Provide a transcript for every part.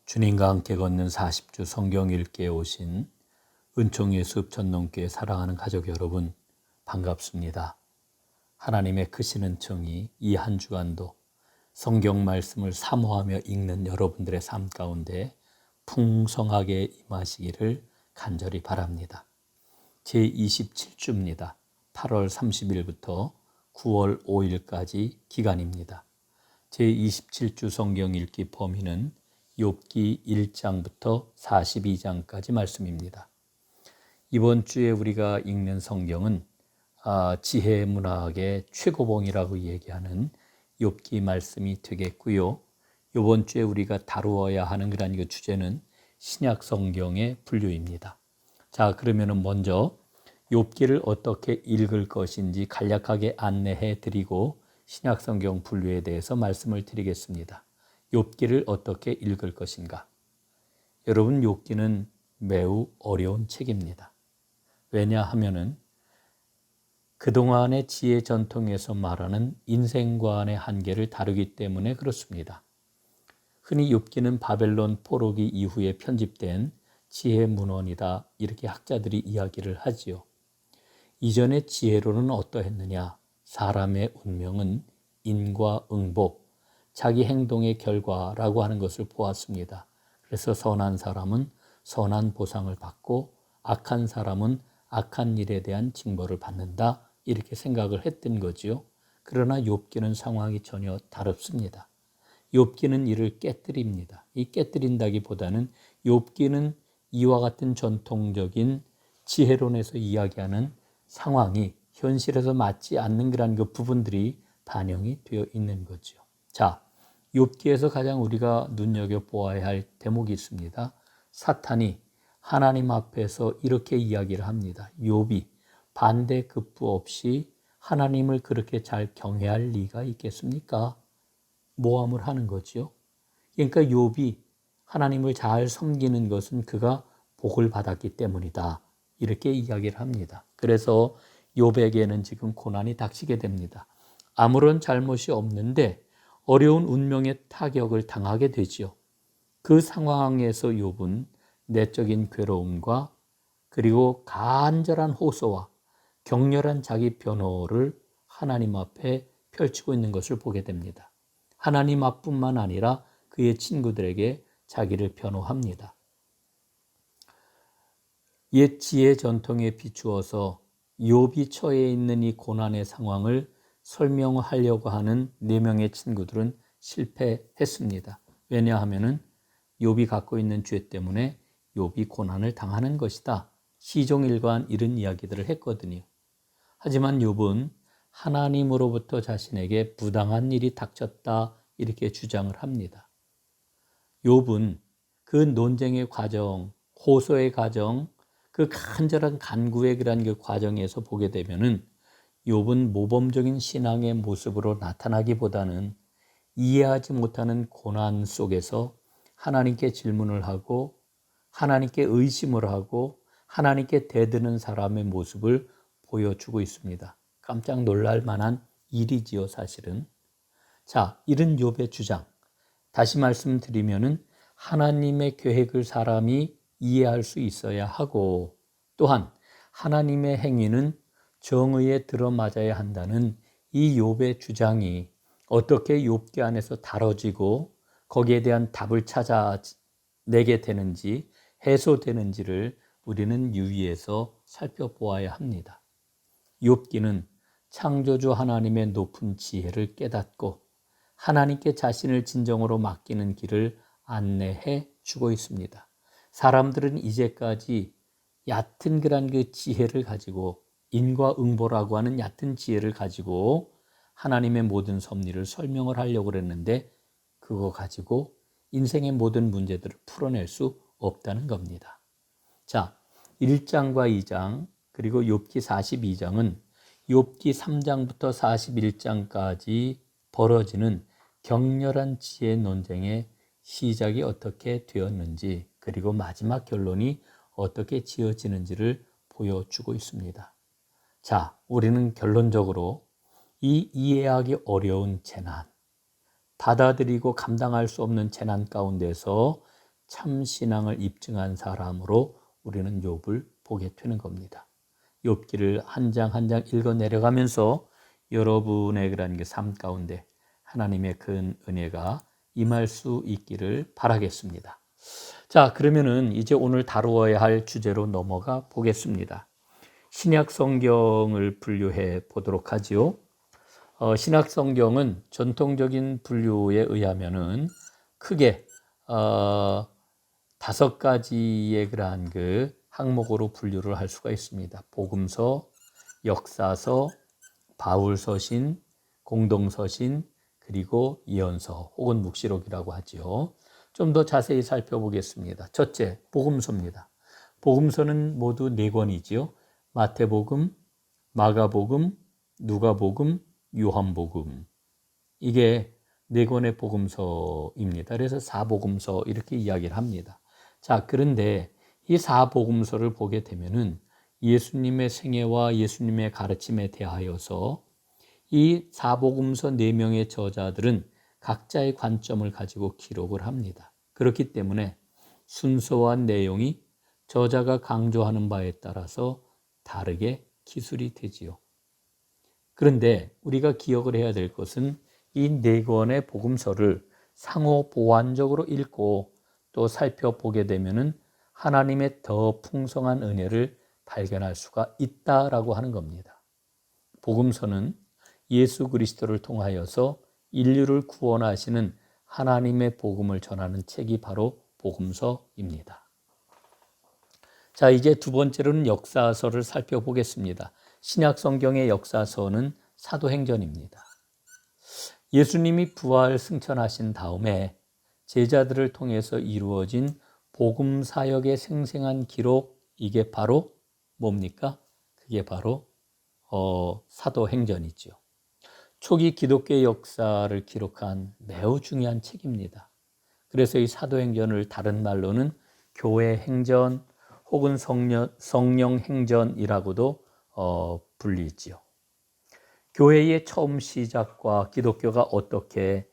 주님과 함께 걷는 40주 성경 읽기에 오신 은총의 숲 전농교회 사랑하는 가족 여러분, 반갑습니다. 하나님의 크신 은총이 이 한 주간도 성경 말씀을 사모하며 읽는 여러분들의 삶 가운데 풍성하게 임하시기를 간절히 바랍니다. 제27주입니다. 8월 30일부터 9월 5일까지 기간입니다. 제27주 성경 읽기 범위는 욥기 1장부터 42장까지 말씀입니다. 이번 주에 우리가 읽는 성경은 지혜 문학의 최고봉이라고 얘기하는 욥기 말씀이 되겠고요. 이번 주에 우리가 다루어야 하는 그런 주제는 신약 성경의 분류입니다. 자, 그러면은 먼저 욥기를 어떻게 읽을 것인지 간략하게 안내해 드리고 신약 성경 분류에 대해서 말씀을 드리겠습니다. 욥기를 어떻게 읽을 것인가? 여러분, 욥기는 매우 어려운 책입니다. 왜냐하면은 그동안의 지혜 전통에서 말하는 인생관의 한계를 다루기 때문에 그렇습니다. 흔히 욥기는 바벨론 포로기 이후에 편집된 지혜 문헌이다, 이렇게 학자들이 이야기를 하지요. 이전의 지혜로는 어떠했느냐? 사람의 운명은 인과응보, 자기 행동의 결과라고 하는 것을 보았습니다. 그래서 선한 사람은 선한 보상을 받고 악한 사람은 악한 일에 대한 징벌을 받는다, 이렇게 생각을 했던 거지요. 그러나 욥기는 상황이 전혀 다릅니다. 욥기는 이를 깨뜨립니다. 이 깨뜨린다기보다는 욥기는 이와 같은 전통적인 지혜론에서 이야기하는 상황이 현실에서 맞지 않는 그런 그 부분들이 반영이 되어 있는 거죠. 자, 욥기에서 가장 우리가 눈여겨보아야 할 대목이 있습니다. 사탄이 하나님 앞에서 이렇게 이야기를 합니다. 욥이 반대급부 없이 하나님을 그렇게 잘 경외할 리가 있겠습니까? 모함을 하는 거죠. 그러니까 욥이 하나님을 잘 섬기는 것은 그가 복을 받았기 때문이다, 이렇게 이야기를 합니다. 그래서 욥에게는 지금 고난이 닥치게 됩니다. 아무런 잘못이 없는데 어려운 운명의 타격을 당하게 되지요. 그 상황에서 욥은 내적인 괴로움과 그리고 간절한 호소와 격렬한 자기 변호를 하나님 앞에 펼치고 있는 것을 보게 됩니다. 하나님 앞뿐만 아니라 그의 친구들에게 자기를 변호합니다. 옛 지혜 전통에 비추어서 욥이 처해 있는 이 고난의 상황을 설명하려고 하는 4명의 친구들은 실패했습니다. 왜냐하면 욥이 갖고 있는 죄 때문에 욥이 고난을 당하는 것이다, 시종일관 이런 이야기들을 했거든요. 하지만 욥은 하나님으로부터 자신에게 부당한 일이 닥쳤다, 이렇게 주장을 합니다. 욥은 그 논쟁의 과정, 호소의 과정, 그 간절한 간구의 그런 그 과정에서 보게 되면은 욥은 모범적인 신앙의 모습으로 나타나기보다는 이해하지 못하는 고난 속에서 하나님께 질문을 하고 하나님께 의심을 하고 하나님께 대드는 사람의 모습을 보여주고 있습니다. 깜짝 놀랄 만한 일이지요, 사실은. 자, 이런 욥의 주장, 다시 말씀드리면은 하나님의 계획을 사람이 이해할 수 있어야 하고, 또한 하나님의 행위는 정의에 들어맞아야 한다는 이 욥의 주장이 어떻게 욥기 안에서 다뤄지고 거기에 대한 답을 찾아내게 되는지, 해소되는지를 우리는 유의해서 살펴보아야 합니다. 욥기는 창조주 하나님의 높은 지혜를 깨닫고 하나님께 자신을 진정으로 맡기는 길을 안내해 주고 있습니다. 사람들은 이제까지 얕은 그런 그 지혜를 가지고, 인과응보라고 하는 얕은 지혜를 가지고 하나님의 모든 섭리를 설명을 하려고 그랬는데 그거 가지고 인생의 모든 문제들을 풀어낼 수 없다는 겁니다. 자, 1장과 2장 그리고 욥기 42장은 욥기 3장부터 41장까지 벌어지는 격렬한 지혜 논쟁의 시작이 어떻게 되었는지, 그리고 마지막 결론이 어떻게 지어지는지를 보여주고 있습니다. 자, 우리는 결론적으로 이 이해하기 어려운 재난, 받아들이고 감당할 수 없는 재난 가운데서 참 신앙을 입증한 사람으로 우리는 욥을 보게 되는 겁니다. 욥기를 한 장 한 장 읽어 내려가면서 여러분의 그런 삶 가운데 하나님의 큰 은혜가 임할 수 있기를 바라겠습니다. 자, 그러면은 이제 오늘 다루어야 할 주제로 넘어가 보겠습니다. 신약 성경을 분류해 보도록 하지요. 신약 성경은 전통적인 분류에 의하면은 크게 5가지의 그러한 그 항목으로 분류를 할 수가 있습니다. 복음서, 역사서, 바울서신, 공동서신, 그리고 예언서 혹은 묵시록이라고 하지요. 좀 더 자세히 살펴보겠습니다. 첫째, 복음서입니다. 복음서는 모두 4권이지요. 마태복음, 마가복음, 누가복음, 요한복음. 이게 4권의 복음서입니다. 그래서 사복음서 이렇게 이야기를 합니다. 자, 그런데 이 사복음서를 보게 되면은 예수님의 생애와 예수님의 가르침에 대하여서 이 사복음서 4명의 저자들은 각자의 관점을 가지고 기록을 합니다. 그렇기 때문에 순서와 내용이 저자가 강조하는 바에 따라서 다르게 기술이 되지요. 그런데 우리가 기억을 해야 될 것은 이 4권의 복음서를 상호 보완적으로 읽고 또 살펴보게 되면은 하나님의 더 풍성한 은혜를 발견할 수가 있다라고 하는 겁니다. 복음서는 예수 그리스도를 통하여서 인류를 구원하시는 하나님의 복음을 전하는 책이 바로 복음서입니다. 자, 이제 두 번째로는 역사서를 살펴보겠습니다. 신약 성경의 역사서는 사도행전입니다. 예수님이 부활 승천하신 다음에 제자들을 통해서 이루어진 복음 사역의 생생한 기록, 이게 바로 뭡니까? 그게 바로 사도행전이죠. 초기 기독교의 역사를 기록한 매우 중요한 책입니다. 그래서 이 사도행전을 다른 말로는 교회 행전 혹은 성령 행전이라고도 불리지요. 교회의 처음 시작과 기독교가 어떻게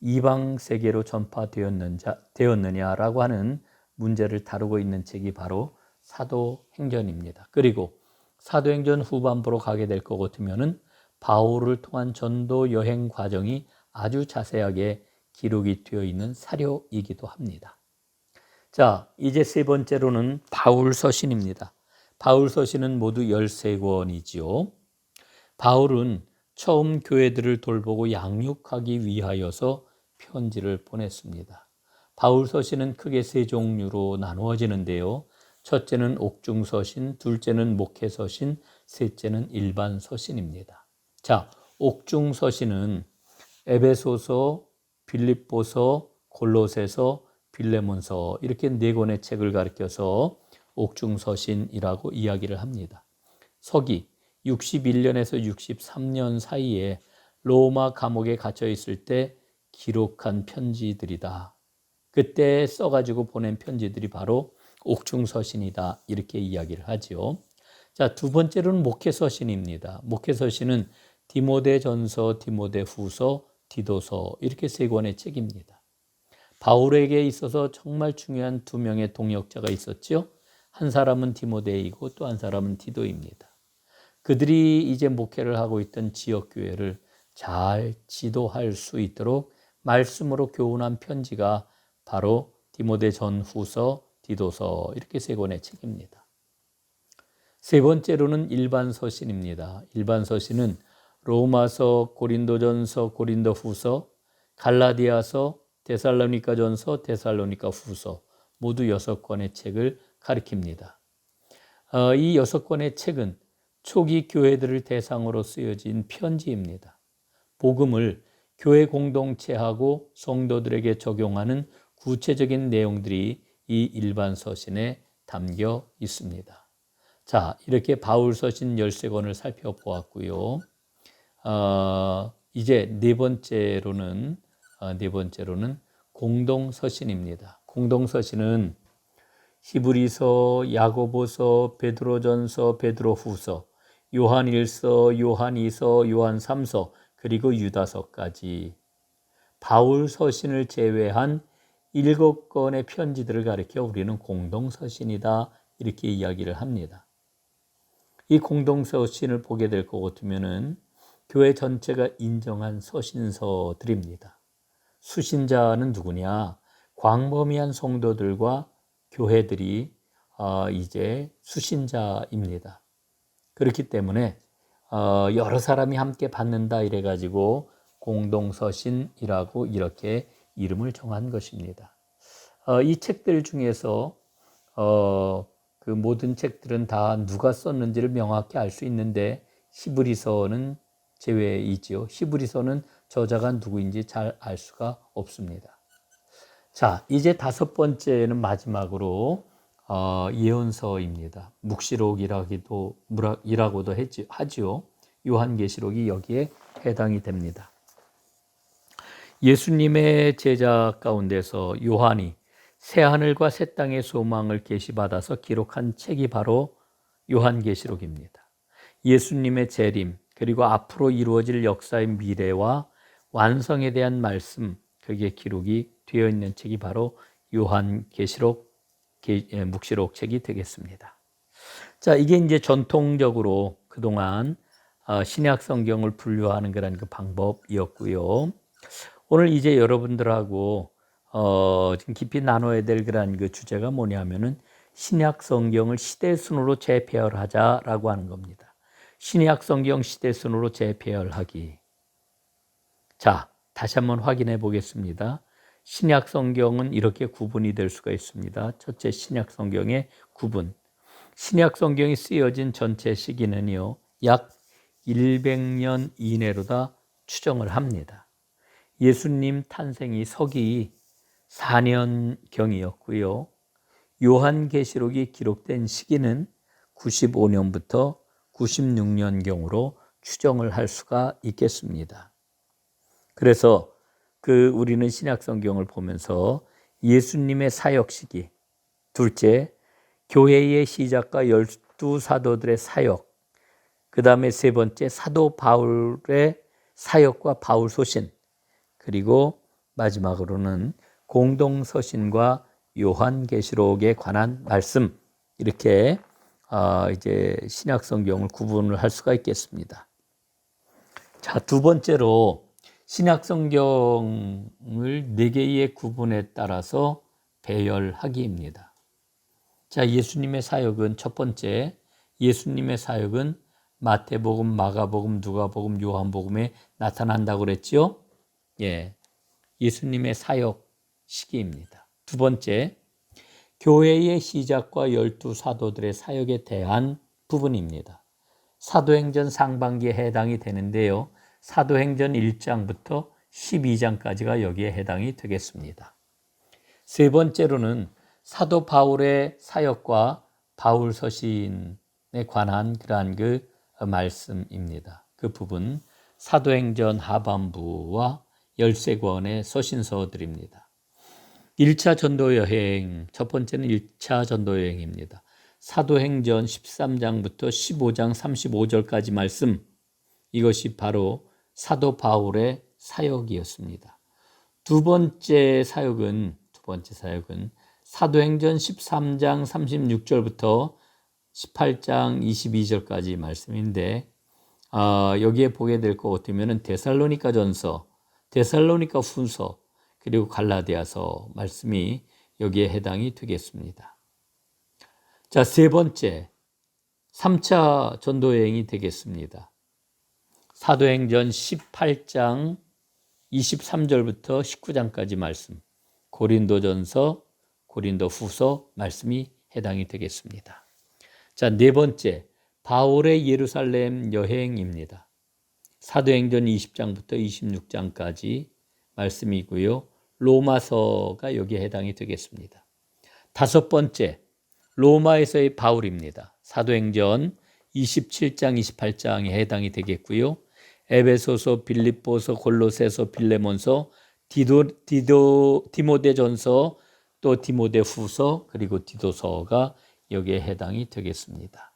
이방 세계로 전파되었느냐라고 하는 문제를 다루고 있는 책이 바로 사도행전입니다. 그리고 사도행전 후반부로 가게 될 것 같으면은 바울을 통한 전도 여행 과정이 아주 자세하게 기록이 되어 있는 사료이기도 합니다. 자, 이제 세 번째로는 바울서신입니다. 바울서신은 모두 13권이지요. 바울은 처음 교회들을 돌보고 양육하기 위하여서 편지를 보냈습니다. 바울서신은 크게 3종류로 나누어지는데요. 첫째는 옥중서신, 둘째는 목회서신, 셋째는 일반서신입니다. 자, 옥중서신은 에베소서, 빌립보서, 골로새서, 빌레몬서 이렇게 4권의 책을 가리켜서 옥중서신이라고 이야기를 합니다. 서기 61년에서 63년 사이에 로마 감옥에 갇혀 있을 때 기록한 편지들이다. 그때 써가지고 보낸 편지들이 바로 옥중서신이다. 이렇게 이야기를 하지요. 자, 두 번째로는 목회서신입니다. 목회서신은 디모데전서, 디모데후서, 디도서 이렇게 3권의 책입니다. 바울에게 있어서 정말 중요한 2명의 동역자가 있었죠. 한 사람은 디모데이고 또 한 사람은 디도입니다. 그들이 이제 목회를 하고 있던 지역교회를 잘 지도할 수 있도록 말씀으로 교훈한 편지가 바로 디모데 전후서, 디도서 이렇게 3권의 책입니다. 세 번째로는 일반서신입니다. 일반서신은 로마서, 고린도전서, 고린도후서, 갈라디아서, 데살로니가전서, 데살로니가후서 모두 6권의 책을 가리킵니다. 이 6권의 책은 초기 교회들을 대상으로 쓰여진 편지입니다. 복음을 교회 공동체하고 성도들에게 적용하는 구체적인 내용들이 이 일반 서신에 담겨 있습니다. 자, 이렇게 바울 서신 13권을 살펴보았고요. 이제 네 번째로는 공동서신입니다. 공동서신은 히브리서, 야고보서, 베드로전서, 베드로후서, 요한일서, 요한이서, 요한삼서, 그리고 유다서까지 바울 서신을 제외한 7권의 편지들을 가리켜 우리는 공동서신이다 이렇게 이야기를 합니다. 이 공동서신을 보게 될 것 같으면은 교회 전체가 인정한 서신서들입니다. 수신자는 누구냐? 광범위한 성도들과 교회들이 이제 수신자입니다. 그렇기 때문에 여러 사람이 함께 받는다 이래가지고 공동서신이라고 이렇게 이름을 정한 것입니다. 이 책들 중에서 그 모든 책들은 다 누가 썼는지를 명확히 알 수 있는데 히브리서는 제외이지요. 히브리서는 저자가 누구인지 잘 알 수가 없습니다. 자, 이제 5번째는 마지막으로 예언서입니다. 묵시록이라고도 하지요. 요한계시록이 여기에 해당이 됩니다. 예수님의 제자 가운데서 요한이 새하늘과 새 땅의 소망을 계시받아서 기록한 책이 바로 요한계시록입니다. 예수님의 재림 그리고 앞으로 이루어질 역사의 미래와 완성에 대한 말씀, 그게 기록이 되어 있는 책이 바로 요한계시록 묵시록 책이 되겠습니다. 자, 이게 이제 전통적으로 그동안 신약 성경을 분류하는 그런 그 방법이었고요. 오늘 이제 여러분들하고 지금 깊이 나눠야 될 그런 그 주제가 뭐냐면은 신약 성경을 시대순으로 재배열하자라고 하는 겁니다. 신약 성경 시대순으로 재배열하기. 자, 다시 한번 확인해 보겠습니다. 신약 성경은 이렇게 구분이 될 수가 있습니다. 첫째, 신약 성경의 구분. 신약 성경이 쓰여진 전체 시기는요, 약 100년 이내로 추정을 합니다. 예수님 탄생이 서기 4년경이었고요. 요한계시록이 기록된 시기는 95년부터 96년경으로 추정을 할 수가 있겠습니다. 그래서 우리는 신약 성경을 보면서 예수님의 사역 시기, 둘째, 교회의 시작과 12사도들의 사역, 그 다음에 세 번째, 사도 바울의 사역과 바울 소신, 그리고 마지막으로는 공동서신과 요한계시록에 관한 말씀, 이렇게 이제 신약 성경을 구분을 할 수가 있겠습니다. 자, 두 번째로 신약 성경을 4개의 구분에 따라서 배열하기입니다. 자, 예수님의 사역은 첫 번째, 예수님의 사역은 마태복음, 마가복음, 누가복음, 요한복음에 나타난다고 그랬죠? 예, 예수님의 사역 시기입니다. 두 번째, 교회의 시작과 12사도들의 사역에 대한 부분입니다. 사도행전 상반기에 해당이 되는데요. 사도행전 1장부터 12장까지가 여기에 해당이 되겠습니다. 세 번째로는 사도 바울의 사역과 바울 서신에 관한 그러한 그 말씀입니다. 그 부분 사도행전 하반부와 13권의 서신서들입니다. 1차 전도여행, 첫 번째는 1차 전도여행입니다. 사도행전 13장부터 15장 35절까지 말씀, 이것이 바로 사도 바울의 사역이었습니다. 두 번째 사역은 사도행전 13장 36절부터 18장 22절까지 말씀인데 여기에 보게 될 것 같으면 데살로니가 전서, 데살로니가 후서, 그리고 갈라디아서 말씀이 여기에 해당이 되겠습니다. 자, 세 번째 3차 전도여행이 되겠습니다. 사도행전 18장 23절부터 19장까지 말씀, 고린도전서, 고린도후서 말씀이 해당이 되겠습니다. 자, 네 번째, 바울의 예루살렘 여행입니다. 사도행전 20장부터 26장까지 말씀이고요. 로마서가 여기에 해당이 되겠습니다. 다섯 번째, 로마에서의 바울입니다. 사도행전 27장, 28장에 해당이 되겠고요. 에베소서, 빌립보서, 골로새서, 빌레몬서, 디모데전서, 또 디모데후서, 그리고 디도서가 여기에 해당이 되겠습니다.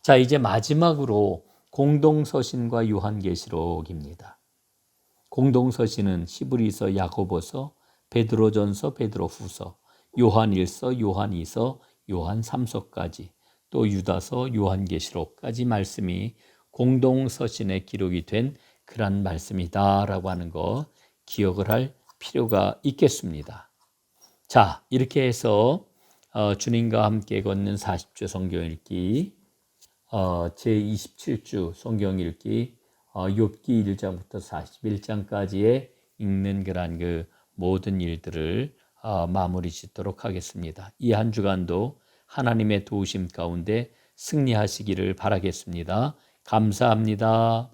자, 이제 마지막으로 공동서신과 요한계시록입니다. 공동서신은 히브리서, 야고보서, 베드로전서, 베드로후서, 요한일서, 요한이서, 요한삼서까지 또 유다서, 요한계시록까지 말씀이 공동서신에 기록이 된 그런 말씀이다라고 하는 거 기억을 할 필요가 있겠습니다. 자, 이렇게 해서 주님과 함께 걷는 40주 성경 읽기 제27주 성경 읽기 욥기 1장부터 41장까지의 읽는 그런 그 모든 일들을 마무리 짓도록 하겠습니다. 이 한 주간도 하나님의 도우심 가운데 승리하시기를 바라겠습니다. 감사합니다.